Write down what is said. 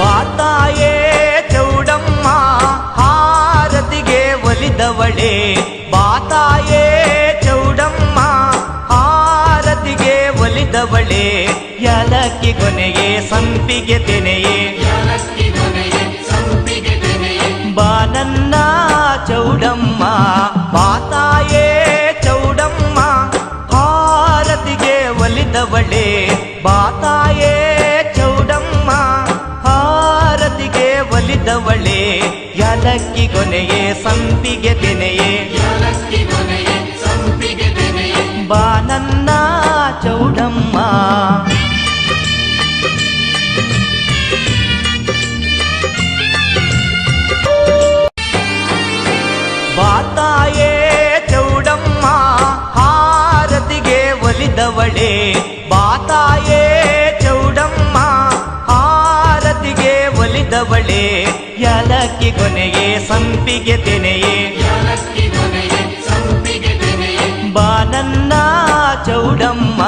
ಬಾತಾಯೇ ಚೌಡಮ್ಮ ಹಾರತಿಗೆ ಒಲಿದವಳೆ ಬಾತಾಯೇ ಚೌಡಮ್ಮ ಹಾರತಿಗೆ ಒಲಿದವಳೆ ಯಾಲಕ್ಕಿ ಕೊನೆಗೆ ಸಂಪಿಗೆ ತೆನೆಯೇ ಬಾನನ್ನ ಚೌಡಮ್ಮ ಬಾತಾಯೇ ಚೌಡಮ್ಮ ಹಾರತಿಗೆ ಒಲಿದವಳೆ ಬಾತಾಯೇ ಚೌಡಮ್ಮ ಹಾರತಿಗೆ ಒಲಿದವಳೆ ಯಾಲಕ್ಕಿ ಕೊನೆಗೆ ಸಂಪಿಗೆ ತೆನೆಯೇ ಬಾನನ್ನ ಚೌಡಮ್ಮ ಬಾತಾಯೇ ಚೌಡಮ್ಮ ಹಾರತಿಗೆ ಒಲಿದವಳೆ ಬಾತಾಯೇ ಚೌಡಮ್ಮ ಹಾರತಿಗೆ ಒಲಿದವಳೆ ಯಾಲಕ್ಕಿ ಕೊನೆಗೆ ಸಂಪಿಗೆ ತೆನೆಯೇ ಬಾನನ್ನ ಚೌಡಮ್ಮ